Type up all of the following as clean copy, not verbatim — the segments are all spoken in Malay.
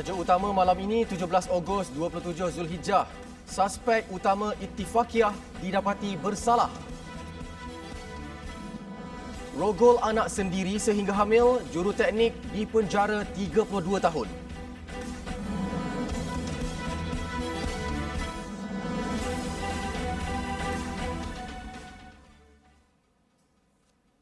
Tajuk utama malam ini 17 Ogos 27 Zulhijjah. Suspek utama Ittifaqiyah didapati bersalah. Rogol anak sendiri sehingga hamil, juruteknik dipenjara 32 tahun.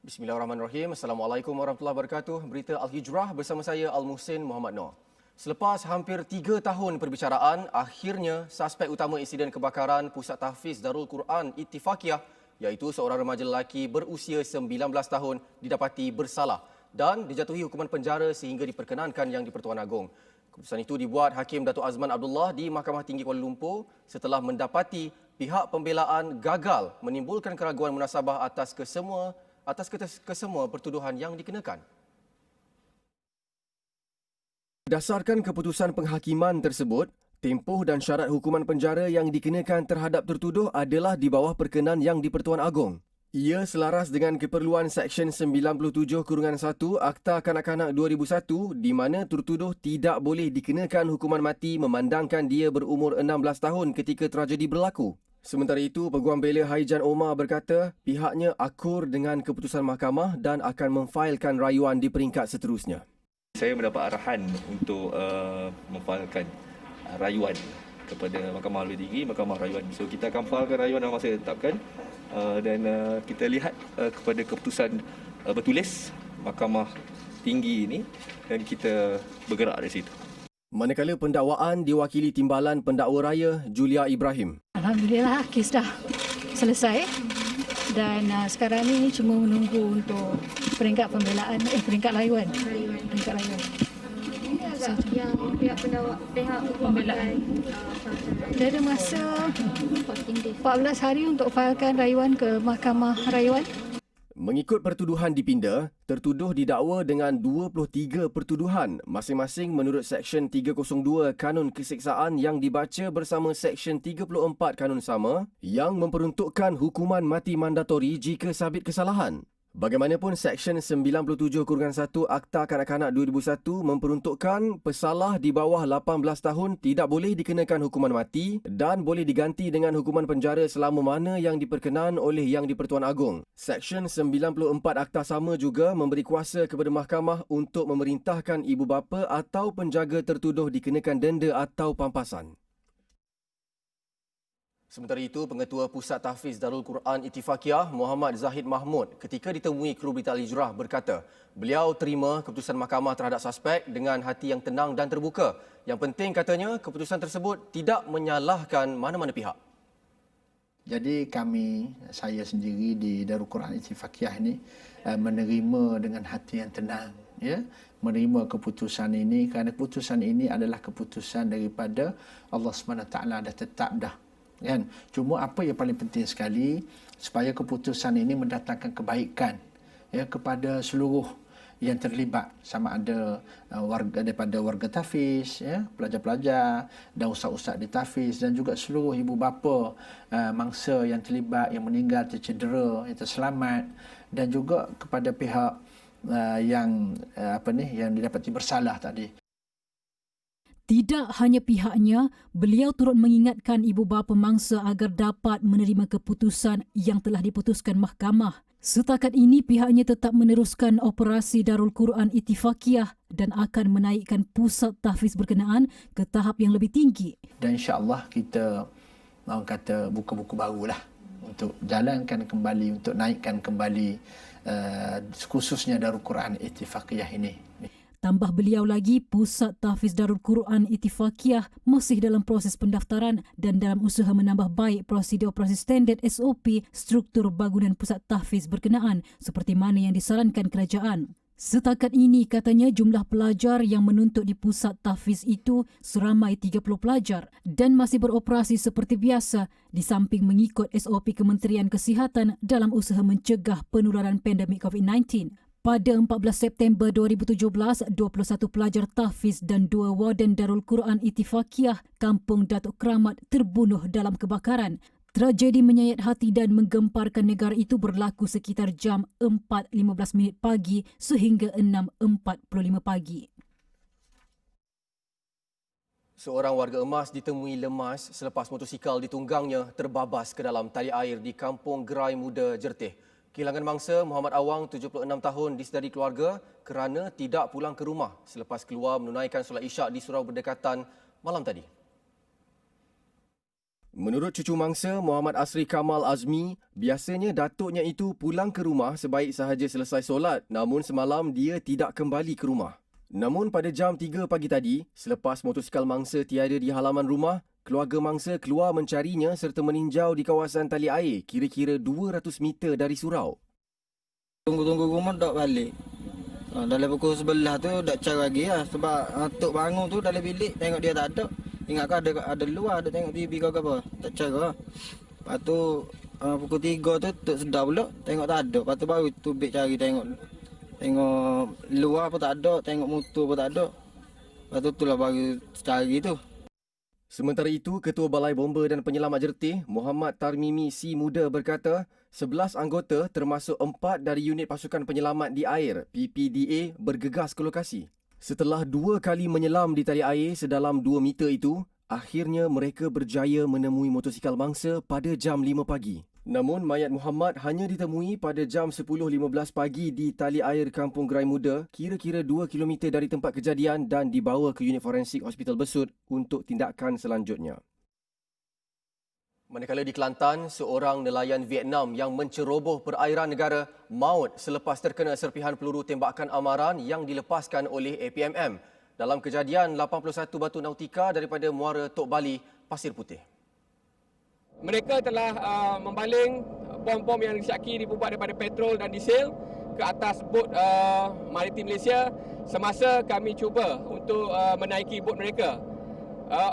Bismillahirrahmanirrahim. Assalamualaikum warahmatullahi wabarakatuh. Berita Al-Hijrah bersama saya Al-Muhsin Muhammad Noor. Selepas hampir 3 tahun perbicaraan, akhirnya suspek utama insiden kebakaran Pusat Tahfiz Darul Quran Ittifaqiyah, iaitu seorang remaja lelaki berusia 19 tahun didapati bersalah dan dijatuhi hukuman penjara sehingga diperkenankan Yang di-Pertuan Agong. Keputusan itu dibuat Hakim Datuk Azman Abdullah di Mahkamah Tinggi Kuala Lumpur setelah mendapati pihak pembelaan gagal menimbulkan keraguan munasabah atas kesemua pertuduhan yang dikenakan. Berdasarkan keputusan penghakiman tersebut, tempoh dan syarat hukuman penjara yang dikenakan terhadap tertuduh adalah di bawah perkenan Yang di-Pertuan Agong. Ia selaras dengan keperluan Seksyen 97-1 Akta Kanak-Kanak 2001 di mana tertuduh tidak boleh dikenakan hukuman mati memandangkan dia berumur 16 tahun ketika tragedi berlaku. Sementara itu, Peguam Bela Haijan Omar berkata pihaknya akur dengan keputusan mahkamah dan akan memfailkan rayuan di peringkat seterusnya. Saya mendapat arahan untuk memfailkan rayuan kepada Mahkamah Lebih Tinggi, Mahkamah Rayuan. So kita akan failkan rayuan dalam masa yang ditetapkan dan kita lihat kepada keputusan bertulis Mahkamah Tinggi ini dan kita bergerak dari situ. Manakala pendakwaan diwakili Timbalan Pendakwa Raya Julia Ibrahim. Alhamdulillah kes dah selesai dan sekarang ni cuma menunggu untuk peringkat pembelaan peringkat layuan. Peringkat layuan. Yang pihak pembelaan Dia ada masa 14 hari untuk failkan rayuan ke Mahkamah Rayuan. Mengikut pertuduhan dipinda, tertuduh didakwa dengan 23 pertuduhan masing-masing menurut Seksyen 302 Kanun Keseksaan yang dibaca bersama Seksyen 34 Kanun sama yang memperuntukkan hukuman mati mandatori jika sabit kesalahan. Bagaimanapun Seksyen 97-1 Akta Kanak-Kanak 2001 memperuntukkan pesalah di bawah 18 tahun tidak boleh dikenakan hukuman mati dan boleh diganti dengan hukuman penjara selama mana yang diperkenan oleh Yang di-Pertuan Agong. Seksyen 94 Akta sama juga memberi kuasa kepada mahkamah untuk memerintahkan ibu bapa atau penjaga tertuduh dikenakan denda atau pampasan. Sementara itu, Pengetua Pusat Tahfiz Darul Quran Ittifaqiyah Muhammad Zahid Mahmud ketika ditemui kru Berita Al-Hijrah berkata beliau terima keputusan mahkamah terhadap suspek dengan hati yang tenang dan terbuka. Yang penting katanya keputusan tersebut tidak menyalahkan mana-mana pihak. Jadi saya sendiri di Darul Quran Ittifaqiyah ini menerima dengan hati yang tenang, ya, menerima keputusan ini kerana keputusan ini adalah keputusan daripada Allah SWT dah tetap dah. Kan? Cuma apa yang paling penting sekali supaya keputusan ini mendatangkan kebaikan ya kepada seluruh yang terlibat, sama ada warga daripada warga tahfiz, ya, pelajar-pelajar dan ustaz-ustaz di tahfiz dan juga seluruh ibu bapa mangsa yang terlibat, yang meninggal, tercedera, yang terselamat dan juga kepada pihak yang didapati bersalah tadi. Tidak hanya pihaknya, beliau turut mengingatkan ibu bapa mangsa agar dapat menerima keputusan yang telah diputuskan mahkamah. Setakat ini pihaknya tetap meneruskan operasi Darul Quran Ittifaqiyah dan akan menaikkan pusat tahfiz berkenaan ke tahap yang lebih tinggi. Dan insya-Allah kita orang kata buku-buku barulah untuk jalankan kembali, untuk naikkan kembali khususnya Darul Quran Ittifaqiyah ini. Tambah beliau lagi, Pusat Tahfiz Darul Quran Ittifaqiyah masih dalam proses pendaftaran dan dalam usaha menambah baik prosedur operasi standard SOP struktur bangunan pusat tahfiz berkenaan seperti mana yang disarankan kerajaan. Setakat ini katanya jumlah pelajar yang menuntut di pusat tahfiz itu seramai 30 pelajar dan masih beroperasi seperti biasa di samping mengikut SOP Kementerian Kesihatan dalam usaha mencegah penularan pandemik COVID-19. Pada 14 September 2017, 21 pelajar tahfiz dan 2 warden Darul Quran Ittifaqiyah Kampung Datuk Keramat terbunuh dalam kebakaran. Tragedi menyayat hati dan menggemparkan negara itu berlaku sekitar jam 4.15 pagi sehingga 6.45 pagi. Seorang warga Emas ditemui lemas selepas motosikal ditunggangnya terbabas ke dalam tali air di Kampung Gerai Muda, Jertih. Kehilangan mangsa Muhammad Awang, 76 tahun, disedari keluarga kerana tidak pulang ke rumah selepas keluar menunaikan solat Isyak di surau berdekatan malam tadi. Menurut cucu mangsa Muhammad Asri Kamal Azmi, biasanya datuknya itu pulang ke rumah sebaik sahaja selesai solat, namun semalam dia tidak kembali ke rumah. Namun pada jam 3 pagi tadi, selepas motosikal mangsa tiada di halaman rumah, keluarga mangsa keluar mencarinya serta meninjau di kawasan tali air kira-kira 200 meter dari surau. Tunggu rumah tak balik. Dalam pukul 11 tu tak cari lagi lah. Sebab Tok bangun tu dalam bilik tengok dia tak ada. Ingatkan ada luar, ada tengok TV ke apa. Tak cari lah. Lepas tu pukul 3 tu Tok sedar pula tengok tak ada. Lepas tu baru tubik cari tengok luar pun tak ada, tengok motor pun tak ada. Lepas tu itulah baru cari tu. Sementara itu, Ketua Balai Bomba dan Penyelamat Jertih, Muhammad Tarmimi Si Muda berkata, 11 anggota termasuk 4 dari unit pasukan penyelamat di air, PPDA, bergegas ke lokasi. Setelah 2 kali menyelam di tali air sedalam 2 meter itu, akhirnya mereka berjaya menemui motosikal mangsa pada jam 5 pagi. Namun, mayat Muhammad hanya ditemui pada jam 10.15 pagi di tali air Kampung Gerai Muda, kira-kira 2 km dari tempat kejadian dan dibawa ke unit forensik Hospital Besut untuk tindakan selanjutnya. Manakala di Kelantan, seorang nelayan Vietnam yang menceroboh perairan negara maut selepas terkena serpihan peluru tembakan amaran yang dilepaskan oleh APMM dalam kejadian 81 batu nautika daripada Muara Tok Bali, Pasir Putih. Mereka telah membaling bom-bom yang disyaki dibuat daripada petrol dan diesel ke atas bot maritim Malaysia semasa kami cuba untuk menaiki bot mereka.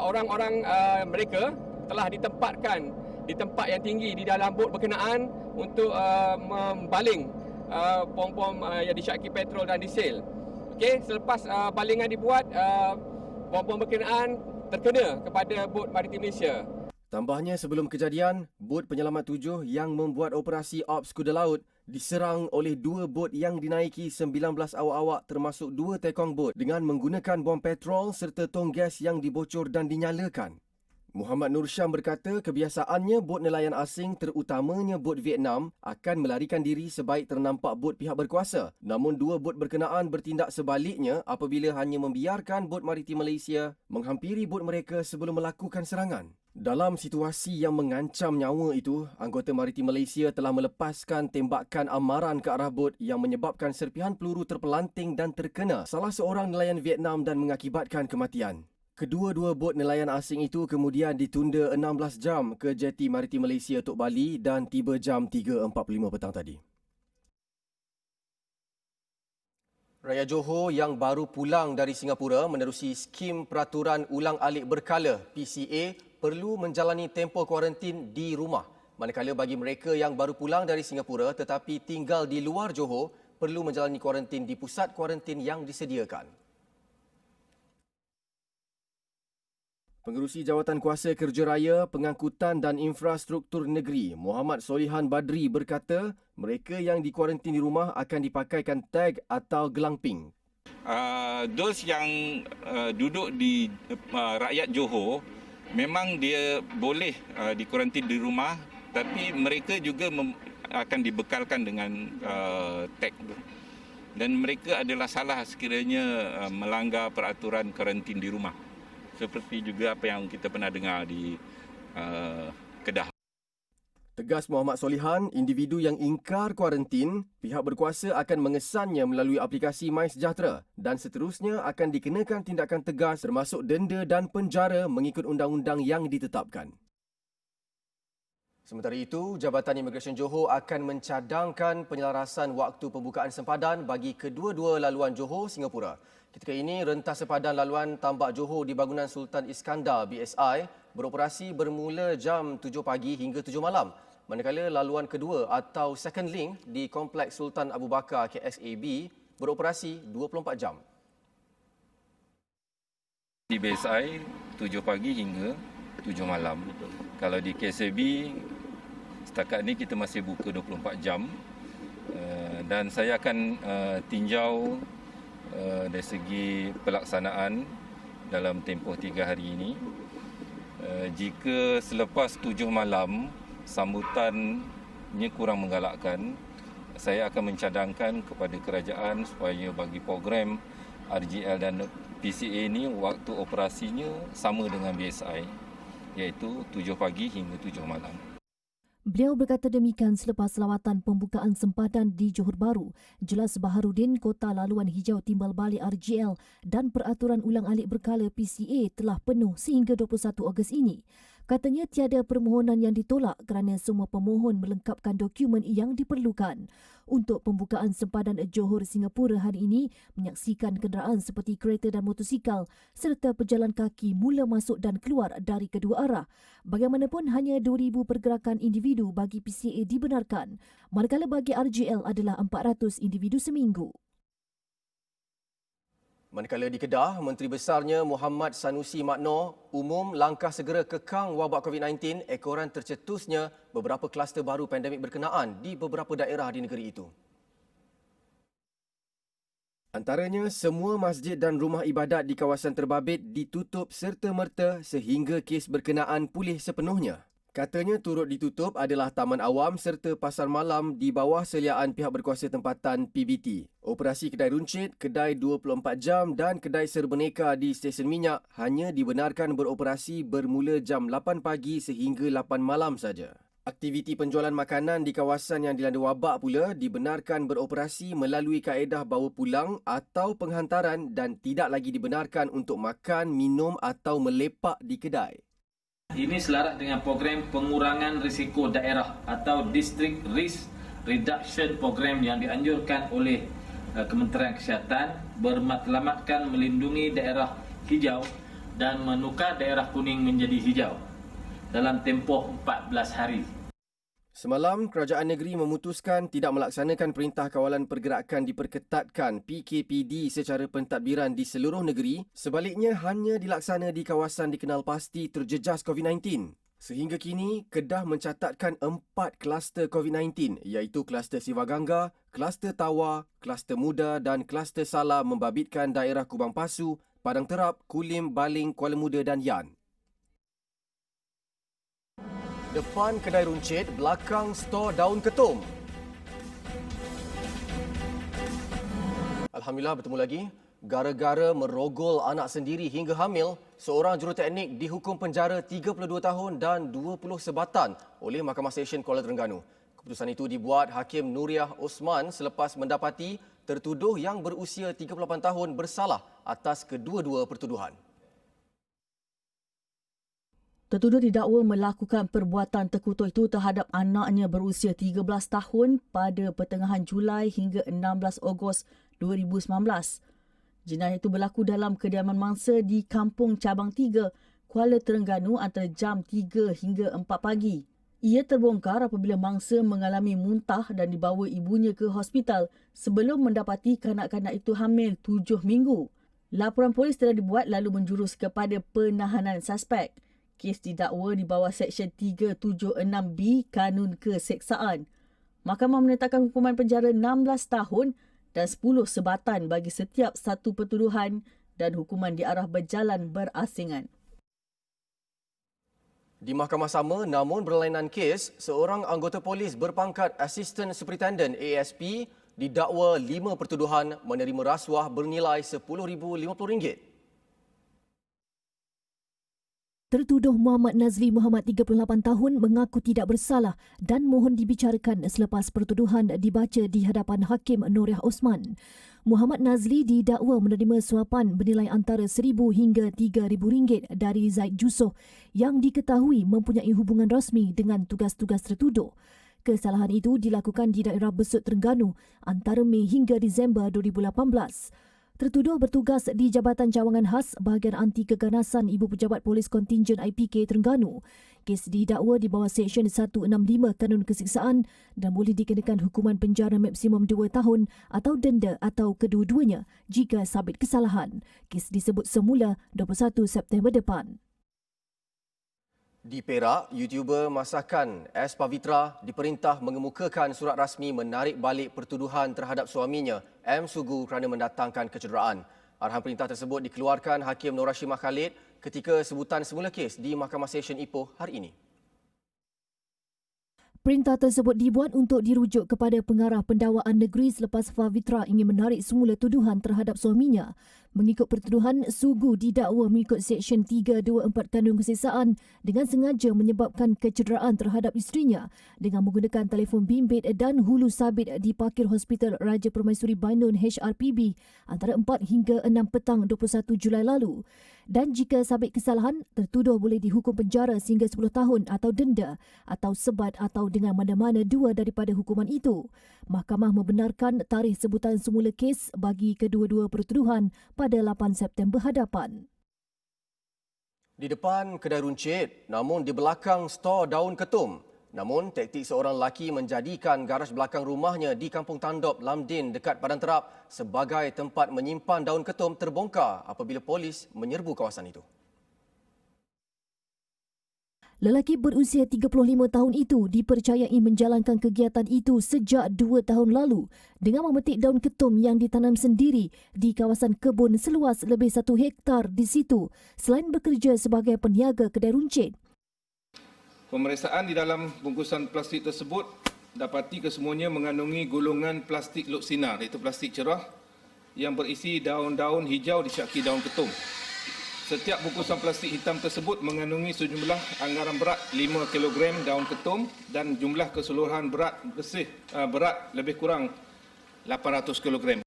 Orang-orang mereka telah ditempatkan di tempat yang tinggi di dalam bot berkenaan untuk membaling bom-bom yang disyaki petrol dan diesel. Okey, selepas balingan dibuat, bom-bom berkenaan terkena kepada bot maritim Malaysia. Tambahnya, sebelum kejadian, bot penyelamat 7 yang membuat operasi Ops Kuda Laut diserang oleh 2 bot yang dinaiki 19 awak-awak termasuk 2 tekong bot dengan menggunakan bom petrol serta tong gas yang dibocor dan dinyalakan. Muhammad Nur Syam berkata kebiasaannya bot nelayan asing terutamanya bot Vietnam akan melarikan diri sebaik ternampak bot pihak berkuasa. Namun 2 bot berkenaan bertindak sebaliknya apabila hanya membiarkan bot maritim Malaysia menghampiri bot mereka sebelum melakukan serangan. Dalam situasi yang mengancam nyawa itu, anggota maritim Malaysia telah melepaskan tembakan amaran ke arah bot yang menyebabkan serpihan peluru terpelanting dan terkena salah seorang nelayan Vietnam dan mengakibatkan kematian. Kedua-dua bot nelayan asing itu kemudian ditunda 16 jam ke jeti maritim Malaysia Tok Bali dan tiba jam 3.45 petang tadi. Rakyat Johor yang baru pulang dari Singapura menerusi skim peraturan ulang-alik berkala PCA perlu menjalani tempoh kuarantin di rumah. Manakala bagi mereka yang baru pulang dari Singapura tetapi tinggal di luar Johor perlu menjalani kuarantin di pusat kuarantin yang disediakan. Pengerusi Jawatan Kuasa Kerja Raya, Pengangkutan dan Infrastruktur Negeri, Muhammad Solihan Badri berkata, mereka yang dikuarantin di rumah akan dipakaikan tag atau gelang pink. Those yang duduk di rakyat Johor, memang dia boleh dikuarantin di rumah, tapi mereka juga akan dibekalkan dengan tag. Dan mereka adalah salah sekiranya melanggar peraturan kuarantin di rumah. Seperti juga apa yang kita pernah dengar di Kedah. Tegas Muhammad Solihan, individu yang ingkar kuarantin, pihak berkuasa akan mengesannya melalui aplikasi MySejahtera dan seterusnya akan dikenakan tindakan tegas termasuk denda dan penjara mengikut undang-undang yang ditetapkan. Sementara itu, Jabatan Imigresen Johor akan mencadangkan penyelarasan waktu pembukaan sempadan bagi kedua-dua laluan Johor-Singapura. Ketika ini, rentas sepadan laluan Tambak Johor di bangunan Sultan Iskandar BSI beroperasi bermula jam 7 pagi hingga 7 malam. Manakala laluan kedua atau second link di Kompleks Sultan Abu Bakar KSAB beroperasi 24 jam. Di BSI 7 pagi hingga 7 malam. Kalau di KSAB setakat ini kita masih buka 24 jam. Dan saya akan tinjau dari segi pelaksanaan dalam tempoh 3 hari ini. Jika selepas 7 malam sambutannya kurang menggalakkan, saya akan mencadangkan kepada kerajaan supaya bagi program RGL dan PCA ini waktu operasinya sama dengan BSI, iaitu 7 pagi hingga 7 malam. Beliau berkata demikian selepas lawatan pembukaan sempadan di Johor Bahru. Jelas Baharudin, Kota Laluan Hijau Timbal Balik RGL dan peraturan ulang-alik berkala PCA telah penuh sehingga 21 Ogos ini. Katanya tiada permohonan yang ditolak kerana semua pemohon melengkapkan dokumen yang diperlukan. Untuk pembukaan sempadan Johor Singapura hari ini menyaksikan kenderaan seperti kereta dan motosikal serta pejalan kaki mula masuk dan keluar dari kedua arah. Bagaimanapun hanya 2,000 pergerakan individu bagi PCA dibenarkan, manakala bagi RGL adalah 400 individu seminggu. Manakala di Kedah, Menteri Besarnya Muhammad Sanusi Makno umum langkah segera kekang wabak COVID-19 ekoran tercetusnya beberapa kluster baru pandemik berkenaan di beberapa daerah di negeri itu. Antaranya, semua masjid dan rumah ibadat di kawasan terbabit ditutup serta-merta sehingga kes berkenaan pulih sepenuhnya. Katanya turut ditutup adalah taman awam serta pasar malam di bawah seliaan pihak berkuasa tempatan PBT. Operasi kedai runcit, kedai 24 jam dan kedai serbeneka di stesen minyak hanya dibenarkan beroperasi bermula jam 8 pagi sehingga 8 malam saja. Aktiviti penjualan makanan di kawasan yang dilanda wabak pula dibenarkan beroperasi melalui kaedah bawa pulang atau penghantaran dan tidak lagi dibenarkan untuk makan, minum atau melepak di kedai. Ini selaras dengan program pengurangan risiko daerah atau District Risk Reduction Program yang dianjurkan oleh Kementerian Kesihatan bermatlamatkan melindungi daerah hijau dan menukar daerah kuning menjadi hijau dalam tempoh 14 hari. Semalam, Kerajaan Negeri memutuskan tidak melaksanakan Perintah Kawalan Pergerakan Diperketatkan PKPD secara pentadbiran di seluruh negeri, sebaliknya hanya dilaksana di kawasan dikenal pasti terjejas COVID-19. Sehingga kini, Kedah mencatatkan 4 kluster COVID-19 iaitu kluster Sivagangga, kluster Tawa, kluster Muda dan kluster Sala membabitkan daerah Kubang Pasu, Padang Terap, Kulim, Baling, Kuala Muda dan Yan. Depan kedai runcit, belakang stor daun ketum. Alhamdulillah bertemu lagi. Gara-gara merogol anak sendiri hingga hamil, seorang juruteknik dihukum penjara 32 tahun dan 20 sebatan oleh Mahkamah Session Kuala Terengganu. Keputusan itu dibuat Hakim Nuriah Osman selepas mendapati tertuduh yang berusia 38 tahun bersalah atas kedua-dua pertuduhan. Tertuduh didakwa melakukan perbuatan terkutuk itu terhadap anaknya berusia 13 tahun pada pertengahan Julai hingga 16 Ogos 2019. Jenayah itu berlaku dalam kediaman mangsa di Kampung Cabang 3, Kuala Terengganu antara jam 3 hingga 4 pagi. Ia terbongkar apabila mangsa mengalami muntah dan dibawa ibunya ke hospital sebelum mendapati kanak-kanak itu hamil 7 minggu. Laporan polis telah dibuat lalu menjurus kepada penahanan suspek. Kes didakwa di bawah Seksyen 376B Kanun Keseksaan. Mahkamah menetapkan hukuman penjara 16 tahun dan 10 sebatan bagi setiap satu pertuduhan dan hukuman diarah berjalan berasingan. Di mahkamah sama namun berlainan kes, seorang anggota polis berpangkat Assistant Superintendent ASP didakwa 5 pertuduhan menerima rasuah bernilai RM10,050. Tertuduh Muhammad Nazli Muhammad 38 tahun mengaku tidak bersalah dan mohon dibicarakan selepas pertuduhan dibaca di hadapan Hakim Nuriah Osman. Muhammad Nazli didakwa menerima suapan bernilai antara RM1,000 hingga RM3,000 dari Zaid Jusoh yang diketahui mempunyai hubungan rasmi dengan tugas-tugas tertuduh. Kesalahan itu dilakukan di daerah Besut Terengganu antara Mei hingga Disember 2018. Tertuduh bertugas di Jabatan Cawangan Khas Bahagian Anti Keganasan Ibu Pejabat Polis Kontingen IPK Terengganu. Kes didakwa di bawah Seksyen 165 Kanun Keseksaan dan boleh dikenakan hukuman penjara maksimum 2 tahun atau denda atau kedua-duanya jika sabit kesalahan. Kes disebut semula 21 September depan. Di Perak, YouTuber masakan S. Pavitra diperintah mengemukakan surat rasmi menarik balik pertuduhan terhadap suaminya, M. Sugu kerana mendatangkan kecederaan. Arahan perintah tersebut dikeluarkan Hakim Nur Hashimah Khalid ketika sebutan semula kes di Mahkamah Session Ipoh hari ini. Perintah tersebut dibuat untuk dirujuk kepada pengarah pendakwaan negeri selepas Fahvitra ingin menarik semula tuduhan terhadap suaminya. Mengikut pertuduhan, Sugu didakwa mengikut Seksyen 324 Kanun Keseksaan dengan sengaja menyebabkan kecederaan terhadap isterinya dengan menggunakan telefon bimbit dan hulu sabit di parkir Hospital Raja Permaisuri Bainun HRPB antara 4 hingga 6 petang 21 Julai lalu. Dan jika sabit kesalahan, tertuduh boleh dihukum penjara sehingga 10 tahun atau denda atau sebat atau dengan mana-mana dua daripada hukuman itu. Mahkamah membenarkan tarikh sebutan semula kes bagi kedua-dua pertuduhan pada 8 September hadapan. Di depan kedai runcit, namun di belakang stor daun ketum. Namun, taktik seorang lelaki menjadikan garaj belakang rumahnya di Kampung Tandop, Lamdin dekat Padang Terap sebagai tempat menyimpan daun ketum terbongkar apabila polis menyerbu kawasan itu. Lelaki berusia 35 tahun itu dipercayai menjalankan kegiatan itu sejak 2 tahun lalu dengan memetik daun ketum yang ditanam sendiri di kawasan kebun seluas lebih 1 hektar di situ selain bekerja sebagai peniaga kedai runcit. Pemeriksaan di dalam bungkusan plastik tersebut dapati kesemuanya mengandungi golongan plastik luksinar iaitu plastik cerah yang berisi daun-daun hijau disyaki daun ketum. Setiap bungkusan plastik hitam tersebut mengandungi sejumlah anggaran berat 5 kg daun ketum dan jumlah keseluruhan berat lebih kurang 800 kg.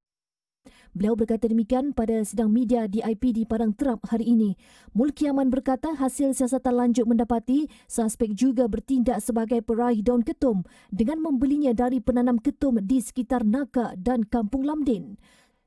Beliau berkata demikian pada sidang media di IPD Padang Terap hari ini. Mulki Aman berkata hasil siasatan lanjut mendapati suspek juga bertindak sebagai peraih daun ketum dengan membelinya dari penanam ketum di sekitar Naka dan Kampung Lamdin.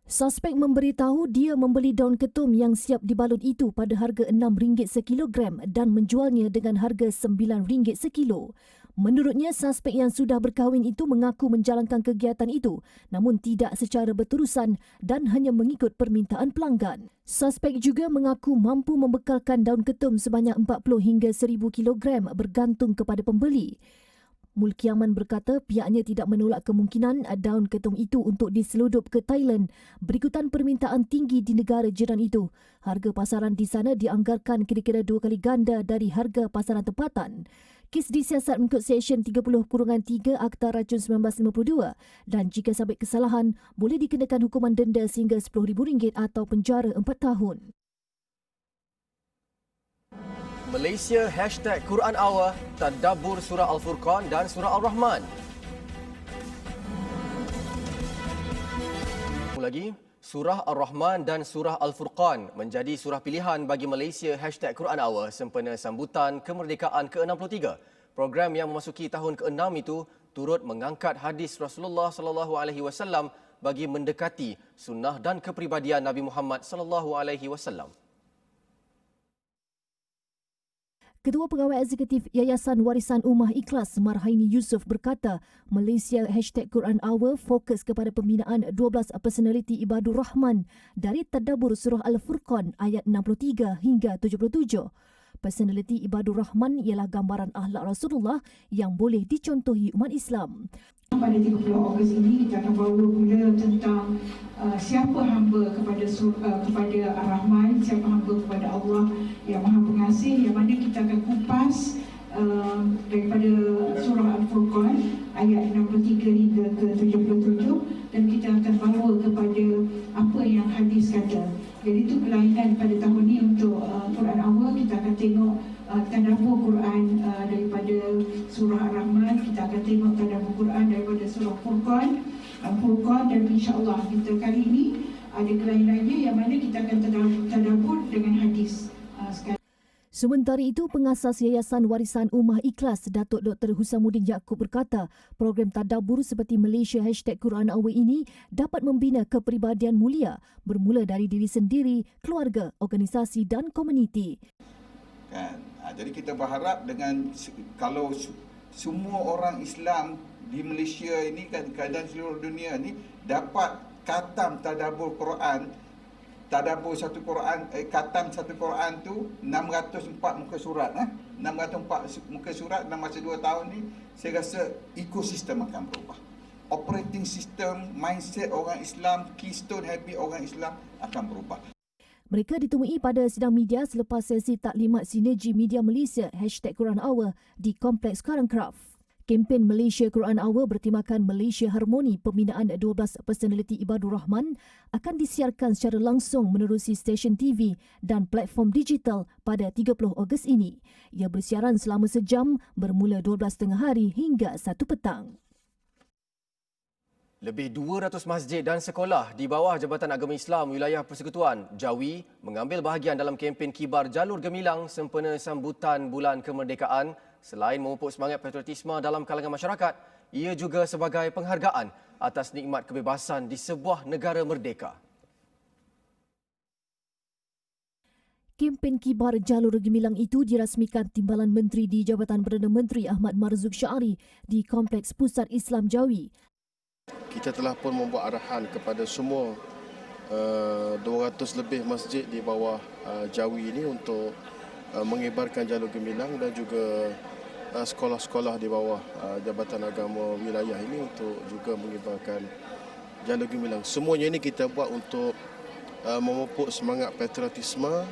Suspek memberitahu dia membeli daun ketum yang siap dibalut itu pada harga RM6 sekilogram dan menjualnya dengan harga RM9 sekilo. Menurutnya, suspek yang sudah berkahwin itu mengaku menjalankan kegiatan itu namun tidak secara berterusan dan hanya mengikut permintaan pelanggan. Suspek juga mengaku mampu membekalkan daun ketum sebanyak 40 hingga 1,000 kilogram bergantung kepada pembeli. Mulki Aman berkata pihaknya tidak menolak kemungkinan daun ketum itu untuk diseludup ke Thailand berikutan permintaan tinggi di negara jiran itu. Harga pasaran di sana dianggarkan kira-kira 2 kali ganda dari harga pasaran tempatan. Kes disiasat mengikut Seksyen 30-3 Akta Racun 1952 dan jika sabit kesalahan, boleh dikenakan hukuman denda sehingga RM10,000 atau penjara 4 tahun. Malaysia #Quran Hour, tadabbur surah Al-Furqan dan surah Al-Rahman. Lagi, surah Al-Rahman dan surah Al-Furqan menjadi surah pilihan bagi Malaysia #Quran Hour sempena sambutan kemerdekaan ke-63. Program yang memasuki tahun ke-6 itu turut mengangkat hadis Rasulullah SAW bagi mendekati sunnah dan kepribadian Nabi Muhammad SAW. Ketua Pegawai Eksekutif Yayasan Warisan Ummah Ikhlas Marhaini Yusof berkata, Malaysia #Quran Hour fokus kepada pembinaan 12 personaliti Ibadur Rahman dari tadabbur surah Al-Furqan ayat 63 hingga 77. Personaliti Ibadur Rahman ialah gambaran akhlak Rasulullah yang boleh dicontohi umat Islam. Pada 30 Ogos ini kita akan bawa pula tentang siapa hamba kepada Ar-Rahman, siapa hamba kepada Allah yang Maha Pengasih, yang mana kita akan kupas daripada surah Al-Furqan ayat 63 hingga ke 77 dan kita akan bawa kepada apa yang hadis kata. Jadi itu kelainan pada tahun ini untuk Quran Hour. Kita akan tengok tadabbur Quran daripada surah Ar-Rahman, kita akan tengok tadabbur Quran daripada surah Al-Furqan dan insya-Allah kita kali ini ada kelainannya yang mana kita akan tadabbur dengan hadis sekali. Sementara itu, pengasas Yayasan Warisan Ummah Ikhlas Datuk Dr. Husamuddin Yaakob berkata, program tadabbur seperti Malaysia #Quran Hour ini dapat membina kepribadian mulia bermula dari diri sendiri, keluarga, organisasi dan komuniti. Kan? Jadi kita berharap dengan kalau semua orang Islam di Malaysia ini kan dan seluruh dunia ni dapat khatam tadabbur Quran. Tadabbur satu Quran, khatam satu Quran tu 604 muka surat. 604 muka surat dalam masa 2 tahun ni, saya rasa ekosistem akan berubah. operating system, mindset orang Islam, keystone habit orang Islam akan berubah. Mereka ditemui pada sidang media selepas sesi taklimat Sinergi Media Malaysia #Quran Hour di Kompleks Karangkraf. Kempen Malaysia Quran Hour bertemakan Malaysia Harmoni pembinaan 12 personaliti Ibadur Rahman akan disiarkan secara langsung menerusi stesen TV dan platform digital pada 30 Ogos ini. Ia bersiaran selama sejam bermula 12.30 hari hingga 1 petang. Lebih 200 masjid dan sekolah di bawah Jabatan Agama Islam Wilayah Persekutuan Jawi mengambil bahagian dalam kempen Kibar Jalur Gemilang sempena sambutan Bulan Kemerdekaan. Selain memupuk semangat patriotisme dalam kalangan masyarakat, ia juga sebagai penghargaan atas nikmat kebebasan di sebuah negara merdeka. Kempen Kibar Jalur Gemilang itu dirasmikan Timbalan Menteri di Jabatan Perdana Menteri Ahmad Marzuk Syari di Kompleks Pusat Islam Jawi. Kita telah pun membuat arahan kepada semua 200 lebih masjid di bawah Jawi ini untuk mengibarkan Jalur Gemilang dan juga sekolah-sekolah di bawah Jabatan Agama Wilayah ini untuk juga mengibarkan Jalur Gemilang. Semuanya ini kita buat untuk memupuk semangat patriotisme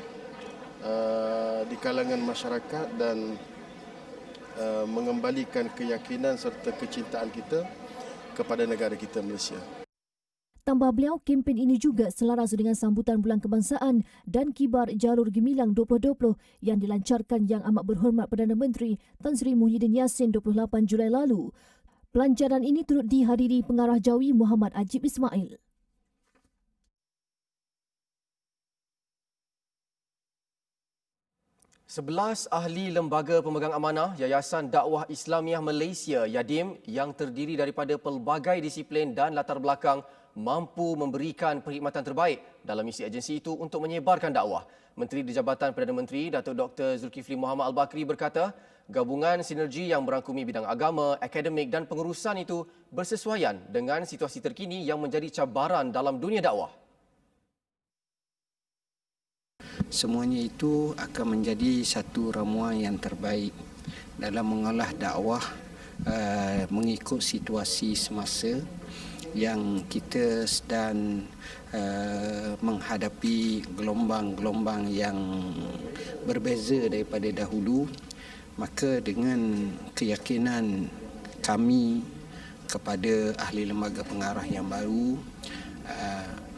di kalangan masyarakat dan mengembalikan keyakinan serta kecintaan kita kepada negara kita Malaysia. Tambah beliau, kempen ini juga selaras dengan sambutan Bulan Kebangsaan dan Kibar Jalur Gemilang 2020 yang dilancarkan Yang Amat Berhormat Perdana Menteri Tan Sri Muhyiddin Yassin 28 Julai lalu. Pelancaran ini turut dihadiri Pengarah Jawi Muhammad Ajib Ismail. Sebelas ahli Lembaga Pemegang Amanah Yayasan Dakwah Islamiah Malaysia YADIM yang terdiri daripada pelbagai disiplin dan latar belakang mampu memberikan perkhidmatan terbaik dalam misi agensi itu untuk menyebarkan dakwah. Menteri di Jabatan Perdana Menteri Datuk Dr. Zulkifli Muhammad Al-Bakri berkata, gabungan sinergi yang merangkumi bidang agama, akademik dan pengurusan itu bersesuaian dengan situasi terkini yang menjadi cabaran dalam dunia dakwah. Semuanya itu akan menjadi satu ramuan yang terbaik dalam mengolah dakwah mengikut situasi semasa yang kita sedang menghadapi gelombang-gelombang yang berbeza daripada dahulu. Maka dengan keyakinan kami kepada ahli lembaga pengarah yang baru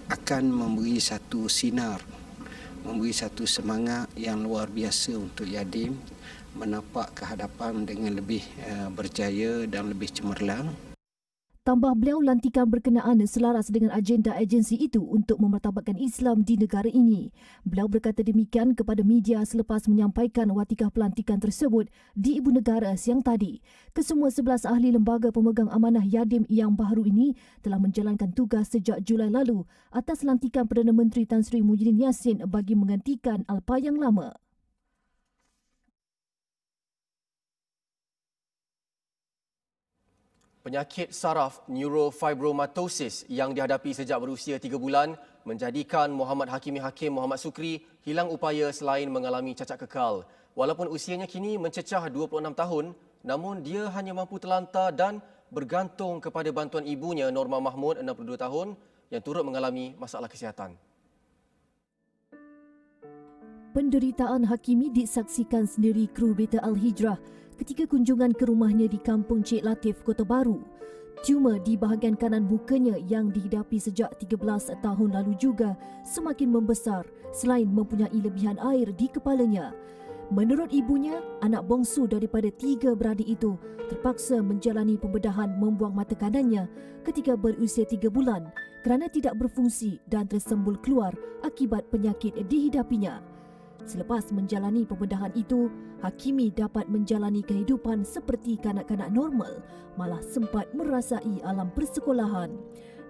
akan memberi satu sinar, memberi satu semangat yang luar biasa untuk YADIM menapak ke hadapan dengan lebih berjaya dan lebih cemerlang. Tambah beliau, lantikan berkenaan selaras dengan agenda agensi itu untuk memartabatkan Islam di negara ini. Beliau berkata demikian kepada media selepas menyampaikan watikah pelantikan tersebut di Ibu Negara siang tadi. Kesemua 11 ahli lembaga pemegang amanah YADIM yang baru ini telah menjalankan tugas sejak Julai lalu atas lantikan Perdana Menteri Tan Sri Muhyiddin Yassin bagi menggantikan Alpa yang lama. Penyakit saraf neurofibromatosis yang dihadapi sejak berusia 3 bulan menjadikan Muhammad Hakimi Hakim Muhammad Sukri hilang upaya selain mengalami cacat kekal. Walaupun usianya kini mencecah 26 tahun, namun dia hanya mampu terlantar dan bergantung kepada bantuan ibunya Norma Mahmud 62 tahun yang turut mengalami masalah kesihatan. Penderitaan Hakimi disaksikan sendiri kru Berita Al-Hijrah ketika kunjungan ke rumahnya di Kampung Cik Latif, Kota Baru. Tumor di bahagian kanan mukanya yang dihidapi sejak 13 tahun lalu juga semakin membesar selain mempunyai lebihan air di kepalanya. Menurut ibunya, anak bongsu daripada 3 beradik itu terpaksa menjalani pembedahan membuang mata kanannya ketika berusia 3 bulan kerana tidak berfungsi dan tersembul keluar akibat penyakit dihidapinya. Selepas menjalani pembedahan itu, Hakimi dapat menjalani kehidupan seperti kanak-kanak normal, malah sempat merasai alam persekolahan.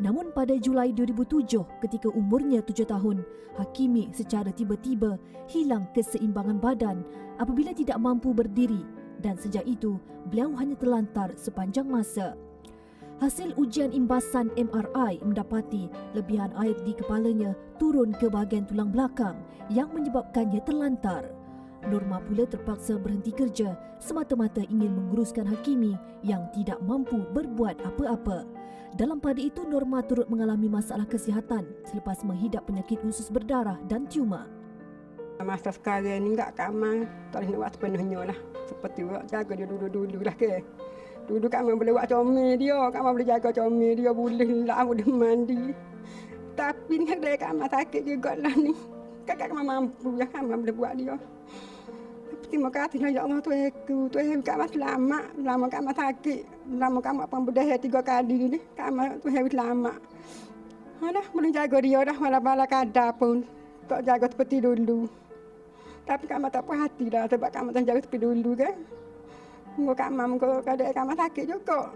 Namun pada Julai 2007, ketika umurnya 7 tahun, Hakimi secara tiba-tiba hilang keseimbangan badan apabila tidak mampu berdiri dan sejak itu beliau hanya terlantar sepanjang masa. Hasil ujian imbasan MRI mendapati lebihan air di kepalanya turun ke bahagian tulang belakang yang menyebabkannya terlantar. Norma pula terpaksa berhenti kerja semata-mata ingin menguruskan Hakimi yang tidak mampu berbuat apa-apa. Dalam pada itu, Norma turut mengalami masalah kesihatan selepas menghidap penyakit usus berdarah dan tumor. Masa sekarang ni enggak kamar, tak boleh nak buat sepenuhnya lah. Seperti buat jaga dia dulu-dulu lah ke. Dulu kamar boleh buat comel dia, kamar boleh jaga comel dia, boleh lah, boleh mandi. Tapi ni ada kamar sakit juga lah ni. Kakak kamar mampu ya, kamar boleh buat dia. Terima kasih ya Allah Tuhanku. Tuhan kamar selamat, lama kamar sakit. Lama kamar pemberdayaan 3 kali ni. Kamar Tuhan selamat. Dah boleh jaga dia dah, malah-malah kadar pun. Tak jaga seperti dulu. Tapi kamar tak puas hati dah sebab kamar tak jaga seperti dulu kan. Muka kadang kamar sakit juga.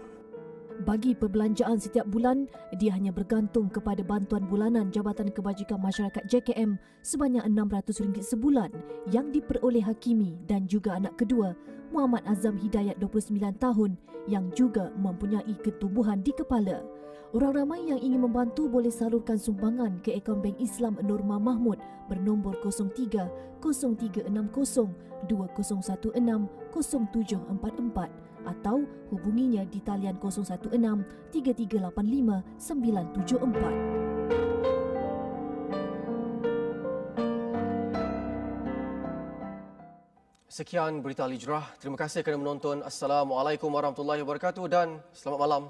Bagi perbelanjaan setiap bulan, dia hanya bergantung kepada bantuan bulanan Jabatan Kebajikan Masyarakat JKM sebanyak RM600 sebulan yang diperoleh Hakimi dan juga anak kedua, Muhammad Azam Hidayat 29 tahun yang juga mempunyai ketumbuhan di kepala. Orang ramai yang ingin membantu boleh salurkan sumbangan ke akaun Bank Islam Norma Mahmud bernombor 03 0360 2016 0744 atau hubunginya di talian 016 3385 974. Sekian berita Al-Hijrah. Terima kasih kerana menonton. Assalamualaikum warahmatullahi wabarakatuh dan selamat malam.